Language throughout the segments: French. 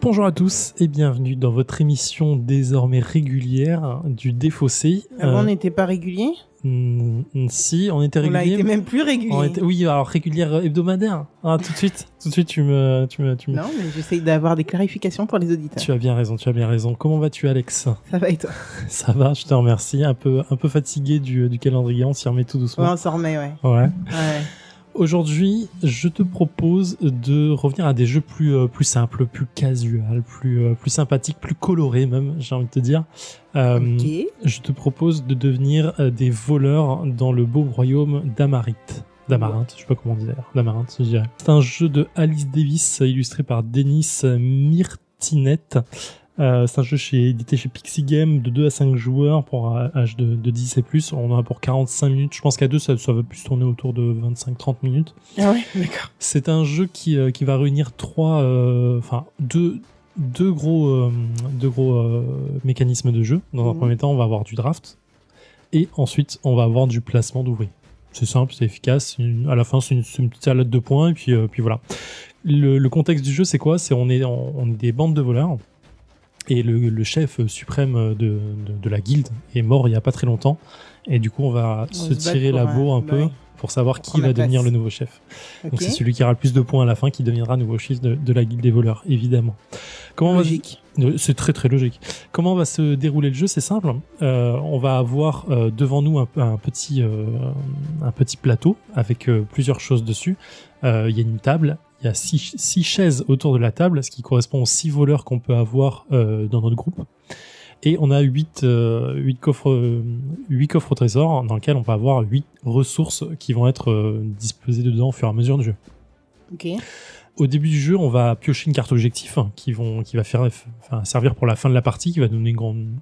Bonjour à tous et bienvenue dans votre émission désormais régulière du Défaussé. Avant, on n'était pas régulier. Si, on était régulier. On a été même plus régulier. Oui, alors régulière hebdomadaire. Ah, tout de suite, tu me. Non, mais j'essaye d'avoir des clarifications pour les auditeurs. Tu as bien raison. Comment vas-tu, Alex ? Ça va et toi ? Ça va, je te remercie. Un peu fatigué du calendrier, on s'y remet tout doucement. Ouais, on s'en remet, ouais. Ouais. Aujourd'hui, je te propose de revenir à des jeux plus simples, plus casual, plus sympathiques, plus colorés même, j'ai envie de te dire. Ok. Je te propose de devenir des voleurs dans le beau royaume d'Amarith. D'Amaranthe, je sais pas comment on dit d'ailleurs. D'Amaranthe, je dirais. C'est un jeu de Alice Davis, illustré par Denis Myrtinette. C'est un jeu édité chez Pixie Game de 2 à 5 joueurs pour âge de 10 et plus. On en a pour 45 minutes. Je pense qu'à 2, ça va plus tourner autour de 25-30 minutes. Ah ouais, d'accord. C'est un jeu qui va réunir deux gros mécanismes de jeu. Dans un premier temps, on va avoir du draft. Et ensuite, on va avoir du placement d'ouvriers. C'est simple, c'est efficace. À la fin, c'est une petite salade de points. Et puis voilà. Le contexte du jeu, c'est quoi ? On est des bandes de voleurs. Et le chef suprême de la guilde est mort il n'y a pas très longtemps. Et du coup, on va se tirer la bourre un peu pour savoir qui va devenir le nouveau chef. Okay. Donc c'est celui qui aura le plus de points à la fin qui deviendra nouveau chef de la guilde des voleurs, évidemment. Logique. C'est très très logique. Comment va se dérouler le jeu ? C'est simple. On va avoir devant nous un petit plateau avec plusieurs choses dessus. Il y a une table. Il y a 6 chaises autour de la table, ce qui correspond aux 6 voleurs qu'on peut avoir dans notre groupe. Et on a 8 coffres au trésor dans lesquels on peut avoir 8 ressources qui vont être disposées dedans au fur et à mesure du jeu. Ok. Au début du jeu, on va piocher une carte objectif qui va servir pour la fin de la partie, qui va donner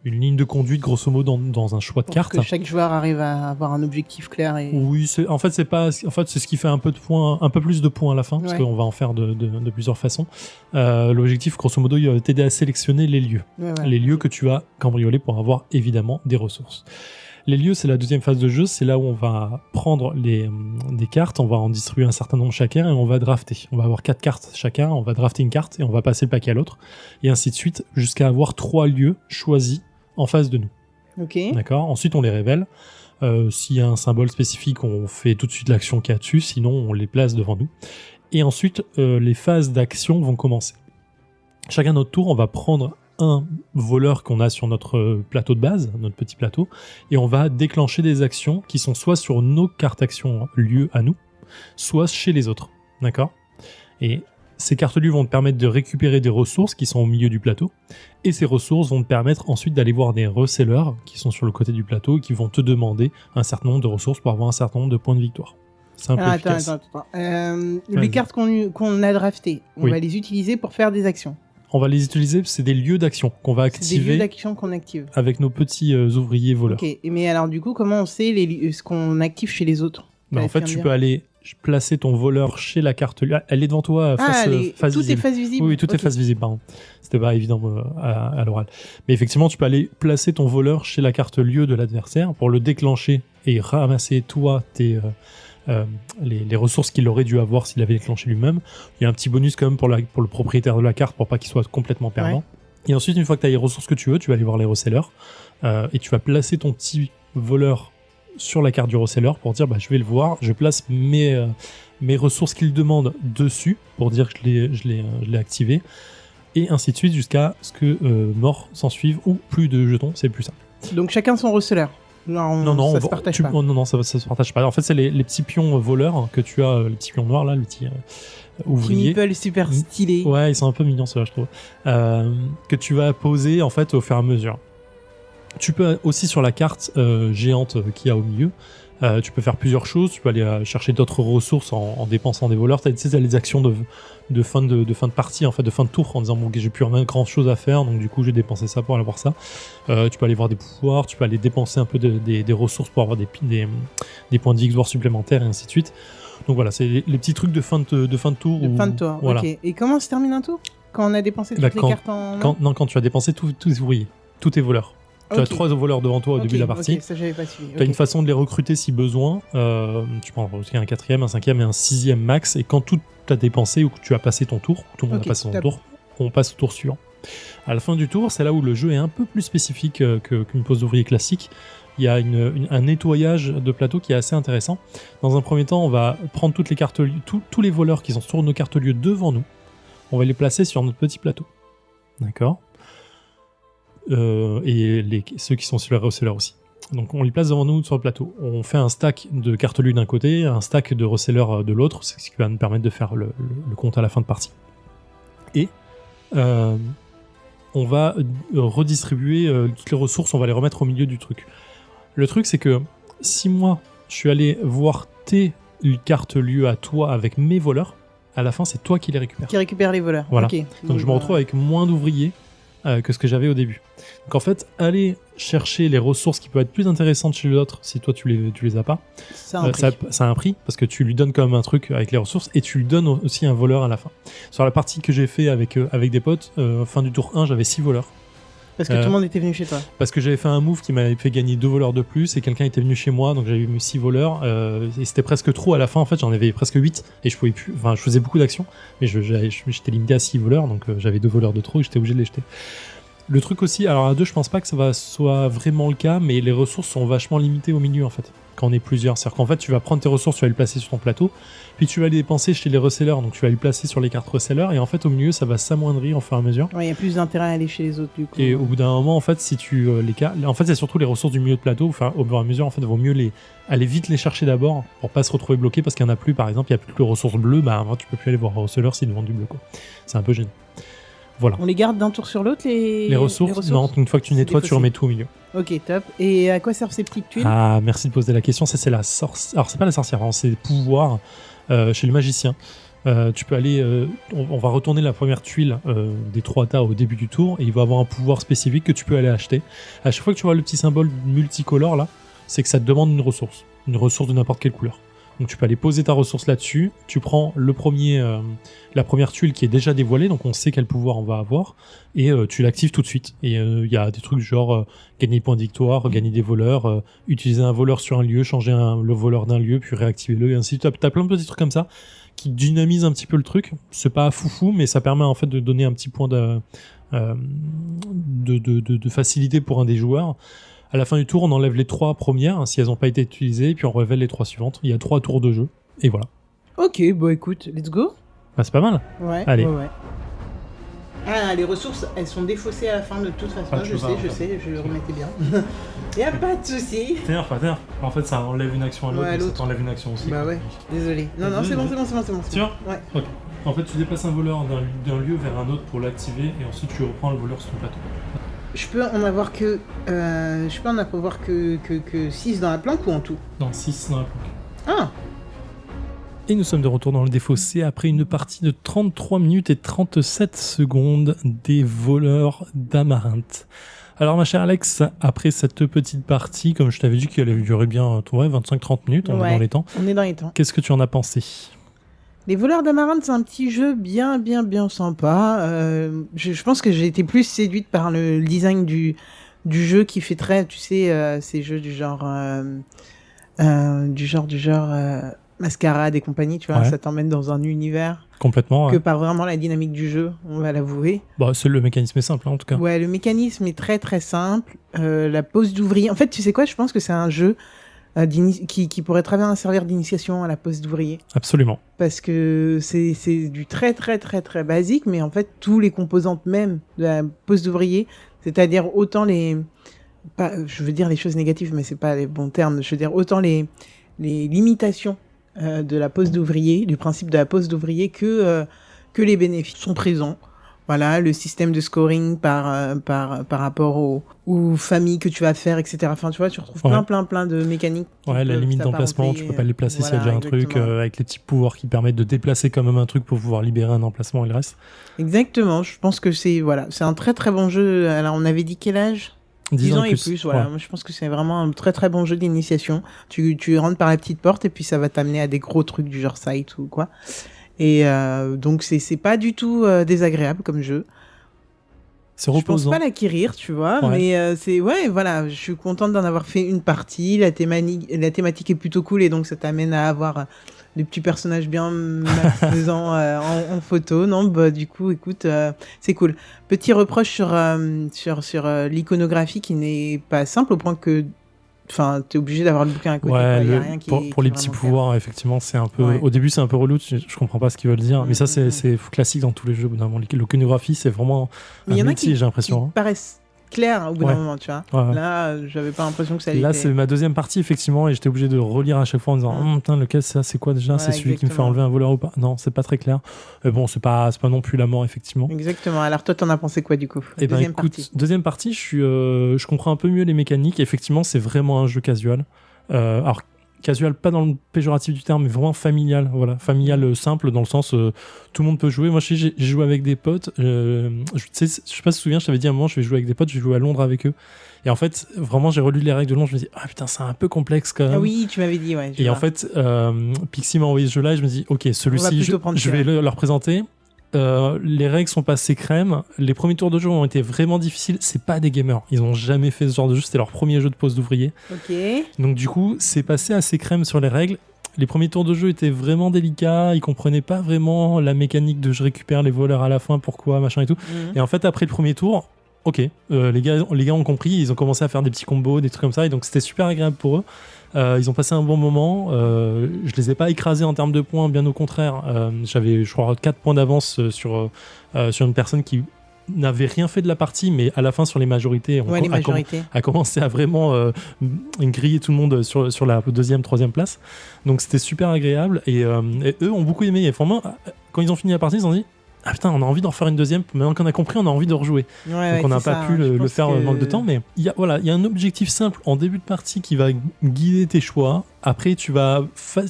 une ligne de conduite grosso modo dans un choix de cartes. Pour que chaque joueur arrive à avoir un objectif clair. Oui, c'est ce qui fait un peu plus de points à la fin, parce qu'on va en faire de plusieurs façons. L'objectif, grosso modo, il va t'aider à sélectionner les lieux. Les lieux que tu vas cambrioler pour avoir évidemment des ressources. Les lieux, c'est la deuxième phase de jeu, c'est là où on va prendre des cartes, on va en distribuer un certain nombre chacun et on va drafter. On va avoir 4 cartes chacun, on va drafter une carte et on va passer le paquet à l'autre, et ainsi de suite, jusqu'à avoir 3 lieux choisis en face de nous. Ok. D'accord ? Ensuite, on les révèle. S'il y a un symbole spécifique, on fait tout de suite l'action qu'il y a dessus, sinon on les place devant nous. Et ensuite, les phases d'action vont commencer. Chacun notre tour, on va prendre un voleur qu'on a sur notre plateau de base, notre petit plateau, et on va déclencher des actions qui sont soit sur nos cartes actions lieu à nous, soit chez les autres. D'accord ? Et ces cartes lieux vont te permettre de récupérer des ressources qui sont au milieu du plateau, et ces ressources vont te permettre ensuite d'aller voir des resellers qui sont sur le côté du plateau et qui vont te demander un certain nombre de ressources pour avoir un certain nombre de points de victoire. C'est un peu efficace. Attends. Les cartes qu'on a draftées, on va les utiliser pour faire des actions. On va les utiliser, c'est des lieux d'action qu'on va activer. C'est des lieux d'action qu'on active. Avec nos petits ouvriers voleurs. Ok, mais alors du coup, comment on sait ce qu'on active chez les autres ? En fait, tu peux aller placer ton voleur chez la carte. Elle est devant toi, face visible. Tout est face visible. Oui, tout est face visible, pardon. C'était pas évident à l'oral. Mais effectivement, tu peux aller placer ton voleur chez la carte lieu de l'adversaire pour le déclencher et ramasser toi les ressources qu'il aurait dû avoir s'il avait déclenché lui-même. Il y a un petit bonus quand même pour le propriétaire de la carte pour pas qu'il soit complètement perdant. Ouais. Et ensuite, une fois que tu as les ressources que tu veux, tu vas aller voir les resellers et tu vas placer ton petit voleur sur la carte du reseller pour dire je vais le voir, je place mes ressources qu'il demande dessus pour dire que je l'ai activé, et ainsi de suite jusqu'à ce que mort s'en suive ou plus de jetons, c'est plus simple. Donc chacun son reseller. Non, ça se partage pas. Non, ça se partage pas. En fait, c'est les petits pions voleurs que tu as, les petits pions noirs là, le petit ouvrier. Meeple super stylé. Ouais, ils sont un peu mignons ceux-là, je trouve. Que tu vas poser en fait au fur et à mesure. Tu peux aussi sur la carte géante qu'il y a au milieu, tu peux faire plusieurs choses. Tu peux aller chercher d'autres ressources en dépensant des voleurs. Tu as les actions de fin de partie, en fait, de fin de tour, en disant bon, j'ai plus grand chose à faire, donc du coup j'ai dépensé ça pour aller voir ça. Tu peux aller voir des pouvoirs, tu peux aller dépenser un peu des ressources pour avoir des points de victoire supplémentaires et ainsi de suite. Donc voilà, c'est les petits trucs de fin de tour. Fin de tour, voilà. Ok. Et comment se termine un tour ? Quand on a dépensé toutes les cartes en... Quand tu as dépensé tous les ouvriers, tous tes voleurs. Tu as 3 voleurs devant toi au début de la partie. Ça, j'avais pas suivi. Tu as une façon de les recruter si besoin. Tu peux en recruter un 4e, un 5e et un 6e max. Et quand tout t'as dépensé ou que tu as passé ton tour, tout le monde a passé son tour, on passe au tour suivant. À la fin du tour, c'est là où le jeu est un peu plus spécifique qu'une pose d'ouvrier classique. Il y a un nettoyage de plateau qui est assez intéressant. Dans un premier temps, on va prendre toutes les cartes lieux, tous les voleurs qui sont sur nos cartes lieux devant nous. On va les placer sur notre petit plateau. D'accord. Et ceux qui sont sur les receleurs aussi. Donc on les place devant nous sur le plateau. On fait un stack de cartes lieux d'un côté, un stack de receleurs de l'autre, c'est ce qui va nous permettre de faire le compte à la fin de partie. Et on va redistribuer toutes les ressources, on va les remettre au milieu du truc. Le truc, c'est que si moi, je suis allé voir tes cartes lieux à toi avec mes voleurs, à la fin, c'est toi qui les récupères. Qui récupère les voleurs. Voilà. Okay. Donc je me retrouve avec moins d'ouvriers que ce que j'avais au début. Donc en fait, aller chercher les ressources qui peuvent être plus intéressantes chez l'autre si toi tu les as pas, ça a un prix parce que tu lui donnes quand même un truc avec les ressources et tu lui donnes aussi un voleur à la fin. Sur la partie que j'ai fait avec des potes, fin du tour 1, j'avais 6 voleurs. Parce que tout le monde était venu chez toi. Parce que j'avais fait un move qui m'avait fait gagner 2 voleurs de plus et quelqu'un était venu chez moi, donc j'avais eu 6 voleurs et c'était presque trop à la fin. En fait, j'en avais presque 8 et je pouvais plus. Enfin, je faisais beaucoup d'actions, mais j'étais limité à 6 voleurs, donc j'avais 2 voleurs de trop et j'étais obligé de les jeter. Le truc aussi, alors à 2, je pense pas que ça soit vraiment le cas, mais les ressources sont vachement limitées au milieu en fait, quand on est plusieurs. C'est-à-dire qu'en fait, tu vas prendre tes ressources, tu vas les placer sur ton plateau, puis tu vas les dépenser chez les resellers, donc tu vas les placer sur les cartes resellers, et en fait, au milieu, ça va s'amoindrir au fur et à mesure. Ouais, il y a plus d'intérêt à aller chez les autres du coup. Et au bout d'un moment, en fait, si tu en fait, c'est surtout les ressources du milieu de plateau, enfin, au fur et à mesure, en fait, il vaut mieux aller vite les chercher d'abord pour pas se retrouver bloqué parce qu'il y en a plus, par exemple, il y a plus de ressources bleues, bah avant, tu peux plus aller voir un reseller s'ils vendent du bleu, quoi. C'est un peu gênant. Voilà. On les garde d'un tour sur l'autre, les ressources. Non, une fois que tu nettoies, tu remets tout au milieu. Ok, top. Et à quoi servent ces petites tuiles ? Ah, merci de poser la question. Ça, c'est la sorcière. Alors, c'est pas la sorcière, hein, c'est le pouvoir chez le magicien. Tu peux aller. On va retourner la première tuile des 3 tas au début du tour et il va avoir un pouvoir spécifique que tu peux aller acheter. À chaque fois que tu vois le petit symbole multicolore là, c'est que ça te demande une ressource de n'importe quelle couleur. Donc tu peux aller poser ta ressource là-dessus, tu prends la première tuile qui est déjà dévoilée, donc on sait quel pouvoir on va avoir, et tu l'actives tout de suite. Et il y a des trucs genre gagner des points de victoire, gagner des voleurs, utiliser un voleur sur un lieu, changer le voleur d'un lieu, puis réactiver-le, et ainsi de suite. T'as plein de petits trucs comme ça qui dynamisent un petit peu le truc. C'est pas foufou, mais ça permet en fait de donner un petit point de facilité pour un des joueurs. À la fin du tour, on enlève les 3 premières si elles n'ont pas été utilisées, puis on révèle les 3 suivantes. Il y a 3 tours de jeu, et voilà. Ok, bon écoute, let's go. Bah, c'est pas mal. Ouais. Allez. Ouais. Ah, les ressources, elles sont défaussées à la fin de toute façon. Ah, je sais, je le remettais bien. Y a pas de souci. T'énerve pas. En fait, ça enlève une action à l'autre, mais ça t'enlève une action aussi. Bah ouais, désolé. Non, c'est bon. Tu vois ? Ouais. Ok. En fait, tu déplaces un voleur d'un lieu vers un autre pour l'activer, et ensuite tu reprends le voleur sur ton plateau. Je peux en avoir que 6 dans la planque ou en tout ? Non, 6 dans la planque. Ah. Et nous sommes de retour dans le défaussé après une partie de 33 minutes et 37 secondes des voleurs d'amarante. Alors ma chère Alex, après cette petite partie, comme je t'avais dit qu'elle allait durer bien 25-30 minutes, on est dans les temps. On est dans les temps. Qu'est-ce que tu en as pensé ? Les voleurs d'amarante, c'est un petit jeu bien sympa. Je pense que j'ai été plus séduite par le design du jeu qui fait très, tu sais, ces jeux du genre Mascarade et compagnie, tu vois, ça t'emmène dans un univers. Complètement. Que par vraiment la dynamique du jeu, on va l'avouer. Bah, le mécanisme est simple, hein, en tout cas. Ouais, le mécanisme est très très simple. La pose d'ouvrier. En fait, tu sais quoi, je pense que c'est un jeu qui pourrait très bien servir d'initiation à la pose d'ouvrier. Absolument. Parce que c'est du très très très très basique, mais en fait, tous les composantes même de la pose d'ouvrier, c'est-à-dire autant je veux dire les choses négatives, mais c'est pas les bons termes, je veux dire autant les limitations de la pose d'ouvrier, du principe de la pose d'ouvrier que les bénéfices sont présents. Voilà, le système de scoring par rapport aux familles que tu vas faire, etc. Enfin, tu vois, tu retrouves plein de mécaniques. Ouais, la limite d'emplacement, tu peux pas les placer s'il y a déjà un truc, avec les petits pouvoirs qui permettent de déplacer quand même un truc pour pouvoir libérer un emplacement et le reste. Exactement, je pense que c'est un très très bon jeu. Alors, on avait dit quel âge ? 10 ans et plus, voilà. Ouais. Moi, je pense que c'est vraiment un très très bon jeu d'initiation. Tu rentres par la petite porte et puis ça va t'amener à des gros trucs du genre Sight ou quoi. Et donc c'est pas du tout désagréable comme jeu. C'est reposant. Je pense pas l'acquérir, tu vois, mais voilà, je suis contente d'en avoir fait une partie. La thématique est plutôt cool et donc ça t'amène à avoir des petits personnages bien malfaisants en photo. Non, bah du coup, écoute, c'est cool. Petit reproche sur l'iconographie qui n'est pas simple au point que, enfin, t'es obligé d'avoir le bouquin à côté. Ouais, Y a rien qui pour est les petits vraiment pouvoirs, effectivement, c'est un peu. Ouais. Au début, c'est un peu relou. Je comprends pas ce qu'ils veulent dire, mais ça, Mm. c'est classique dans tous les jeux. Au bout d'un moment, l'iconographie, c'est vraiment Mais il y un en a métier, j'ai l'impression. qui paraissent clairs au bout Ouais. d'un moment, tu vois. Ouais. Là, j'avais pas l'impression que ça Là, l'était. c'est ma deuxième partie, effectivement, et j'étais obligé de relire à chaque fois en disant putain, lequel ça, c'est quoi déjà? Ouais, C'est celui qui me fait exactement. enlever un voleur ou pas? Non, c'est pas très clair. Mais bon, c'est pas non plus la mort, effectivement. Exactement. Alors toi, t'en as pensé quoi du coup? Et ben Deuxième écoute, partie. deuxième partie, je comprends un peu mieux les mécaniques. Effectivement, c'est vraiment un jeu casual. Alors, casual, pas dans le péjoratif du terme, mais vraiment familial. Voilà, familial simple, dans le sens tout le monde peut jouer. Moi, j'ai joué avec des potes. Je sais pas si tu te souviens, je t'avais dit à un moment, je vais jouer avec des potes, je vais jouer à Londres avec eux. Et en fait, vraiment, j'ai relu les règles de Londres, je me dis, ah putain, c'est un peu complexe quand même. Ah oui, tu m'avais dit, ouais. je Et en vois. fait, Pixie m'a envoyé ce jeu-là et je me dis, ok, celui-ci, plutôt prendre je vais leur présenter. Les règles sont passées crème. Les premiers tours de jeu ont été vraiment difficiles. C'est pas des gamers. Ils ont jamais fait ce genre de jeu. C'était leur premier jeu de poste d'ouvrier. Ok. Donc du coup, c'est passé assez crème sur les règles. Les premiers tours de jeu étaient vraiment délicats. Ils comprenaient pas vraiment la mécanique de je récupère les voleurs à la fin, pourquoi, machin et tout. Mhm. Et en fait, après le premier tour, ok, les gars ont compris. Ils ont commencé à faire des petits combos, des trucs comme ça. Et donc c'était super agréable pour eux. Ils ont passé un bon moment. Je les ai pas écrasés en termes de points, bien au contraire. J'avais, je crois, 4 points d'avance sur une personne qui n'avait rien fait de la partie, mais à la fin, sur les majorités, Ouais, les majorités. a commencé à vraiment griller tout le monde sur la deuxième, troisième place. Donc c'était super agréable. Et eux ont beaucoup aimé. Et vraiment, quand ils ont fini la partie, ils ont dit, ah putain, on a envie d'en refaire une deuxième. Maintenant qu'on a compris, on a envie de rejouer. Ouais, Donc on n'a c'est pas ça, pu je le pense faire que- manque de temps, mais il y a un objectif simple en début de partie qui va guider tes choix. Après,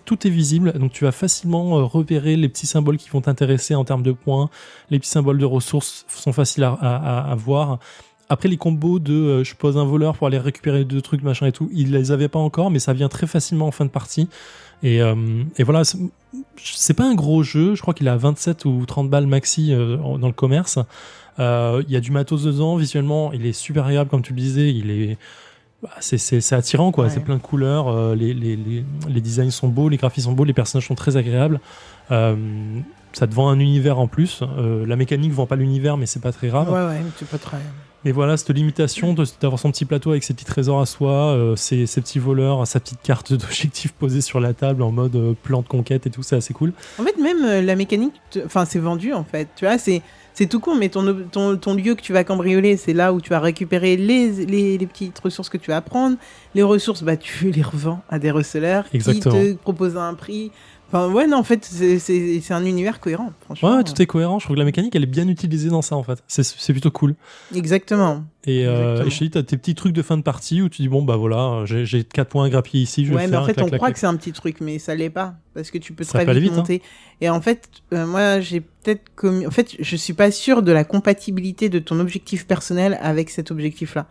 tout est visible, donc tu vas facilement repérer les petits symboles qui vont t'intéresser en termes de points. Les petits symboles de ressources sont faciles à voir. Après, les combos de je pose un voleur pour aller récupérer 2 trucs, machin et tout, ils les avaient pas encore, mais ça vient très facilement en fin de partie. Et voilà, c'est pas un gros jeu, je crois qu'il est à 27 ou 30 balles maxi dans le commerce. Il y a du matos dedans, visuellement, il est super agréable, comme tu le disais, c'est attirant, quoi. Ouais. C'est plein de couleurs, les designs sont beaux, les graphismes sont beaux, les personnages sont très agréables. Ça te vend un univers en plus. La mécanique vend pas l'univers, mais c'est pas très grave. Ouais, c'est pas très. Mais voilà, cette limitation d'avoir son petit plateau avec ses petits trésors à soi, ses petits voleurs, sa petite carte d'objectif posée sur la table en mode plan de conquête et tout, c'est assez cool. En fait, même la mécanique, enfin, c'est vendu en fait. Tu vois, c'est tout con, mais ton lieu que tu vas cambrioler, c'est là où tu vas récupérer les petites ressources que tu vas prendre. Les ressources, bah, tu les revends à des receleurs Exactement. qui te proposent un prix. Enfin, ouais, non, en fait, c'est un univers cohérent, franchement. Ouais, tout est cohérent. Je trouve que la mécanique, elle est bien utilisée dans ça, en fait. C'est plutôt cool. Exactement. Et Exactement. je te dis, t'as tes petits trucs de fin de partie où tu dis, bon, bah voilà, j'ai 4 points à grappiller ici, je vais Ouais, le mais faire. en fait, clac, on clac, croit clac. que c'est un petit truc, mais ça l'est pas. Parce que tu peux Ça très peut aller vite vite, hein. monter. Et en fait, moi, j'ai peut-être commis. En fait, je suis pas sûr de la compatibilité de ton objectif personnel avec cet objectif-là.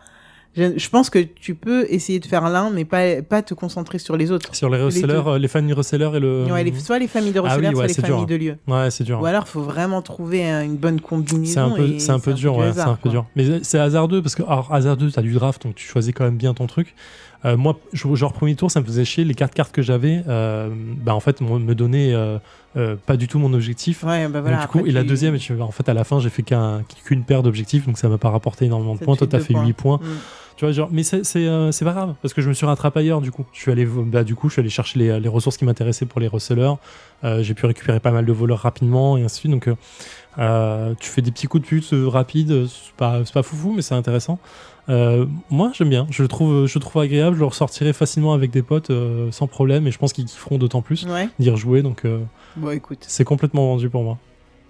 Je pense que tu peux essayer de faire l'un, mais pas te concentrer sur les autres. Sur les resellers, les familles resellers et le. Ouais, soit les familles de resellers, oui, ouais, soit les c'est familles dur. de lieux. Ouais, c'est dur. Ou alors, faut vraiment trouver une bonne combinaison. C'est un peu dur, du ouais, hasard, c'est un peu quoi. dur. Mais c'est hasardeux parce que, alors, hasardeux, t'as du draft, donc tu choisis quand même bien ton truc. Moi, genre premier tour, ça me faisait chier. Les 4 cartes que j'avais, bah en fait, me donnaient pas du tout mon objectif. Ouais, bah voilà. Donc, du coup, après, et la deuxième, en fait, à la fin, j'ai fait qu'une paire d'objectifs, donc ça m'a pas rapporté énormément de ça te points. fait Toi, t'as 2 fait 8 points. Mm. Tu vois, genre, mais c'est pas grave, parce que je me suis rattrapé ailleurs, du coup. Je suis allé chercher les ressources qui m'intéressaient pour les resellers. J'ai pu récupérer pas mal de voleurs rapidement, et ainsi de suite. Donc, tu fais des petits coups de pute rapides, c'est pas foufou, mais c'est intéressant. Moi, j'aime bien. Je le trouve agréable. Je le ressortirai facilement avec des potes sans problème, et je pense qu'ils kifferont d'autant plus Ouais. d'y rejouer. Donc, Bon, écoute. c'est complètement vendu pour moi.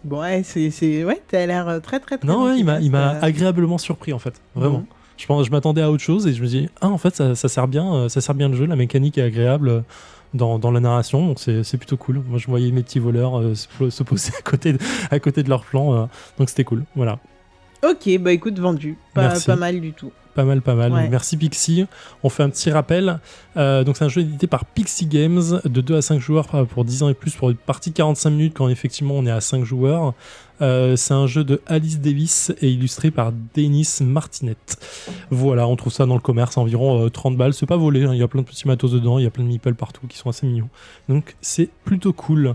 Bon, ouais, ouais, t'as l'air très, très, très. Non, ouais, il m'a enthousiaste. agréablement surpris, en fait. Vraiment. Mhm. Je m'attendais à autre chose et je me dis, en fait, ça sert bien le jeu. La mécanique est agréable dans la narration, donc c'est plutôt cool. Moi, je voyais mes petits voleurs se poser à côté de leur plan, donc c'était cool. Voilà. Ok, bah écoute, vendu. Merci. Pas mal du tout. Pas mal. Ouais. Donc, merci Pixie. On fait un petit rappel. Donc c'est un jeu édité par Pixie Games de 2 à 5 joueurs pour 10 ans et plus pour une partie de 45 minutes quand effectivement on est à 5 joueurs. C'est un jeu de Alice Davis et illustré par Denis Martinette. Voilà, on trouve ça dans le commerce à environ 30 balles. C'est pas volé, hein. Il y a plein de petits matos dedans, il y a plein de meeples partout qui sont assez mignons. Donc c'est plutôt cool.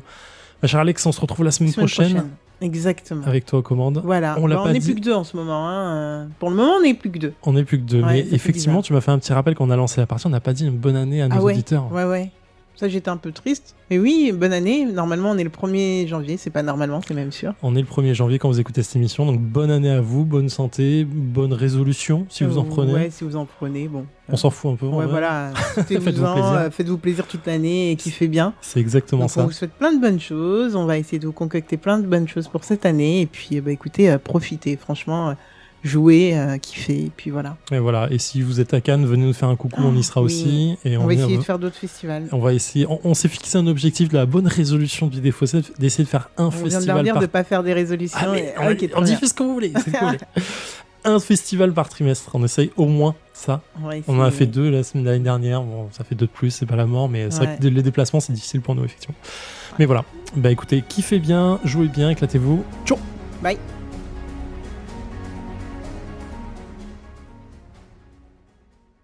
Ma chère Alex, on se retrouve la semaine prochaine. Exactement. Avec toi aux commandes. Voilà. On l'a pas n'est dit. plus que 2 en ce moment. Hein. Pour le moment, on n'est plus que 2. On n'est plus que 2. Ouais, Mais ça fait effectivement, bizarre. tu m'as fait un petit rappel quand on a lancé la partie. On n'a pas dit une bonne année à nos auditeurs. Ouais. Ça, j'étais un peu triste. Mais oui, bonne année. Normalement, on est le 1er janvier. C'est pas normalement, c'est même sûr. On est le 1er janvier quand vous écoutez cette émission. Donc bonne année à vous, bonne santé, bonne résolution si vous en prenez. Ouais, si vous en prenez. Bon. On s'en fout un peu. Ouais, voilà. Faites-vous Faites-vous plaisir toute l'année et kiffez bien. C'est exactement Donc, ça. on vous souhaite plein de bonnes choses. On va essayer de vous concocter plein de bonnes choses pour cette année. Et puis, écoutez, profitez. Franchement, jouez, kiffez. Et puis voilà. Et voilà. Et si vous êtes à Cannes, venez nous faire un coucou. On y sera oui. aussi. Et On va essayer de faire d'autres festivals. On va essayer. On s'est fixé un objectif de la bonne résolution du Défaussé, d'essayer de faire un On festival. vient de leur dire de pas faire des résolutions. Ah, mais Ok, on dit ce que vous voulez. C'est cool. Un festival par trimestre. On essaye au moins ça. On en a fait 2 l'année dernière. Bon, ça fait 2 de plus, c'est pas la mort, mais c'est vrai que les déplacements, c'est difficile pour nous, effectivement. Mais voilà. Bah écoutez, kiffez bien, jouez bien, éclatez-vous. Ciao. Bye.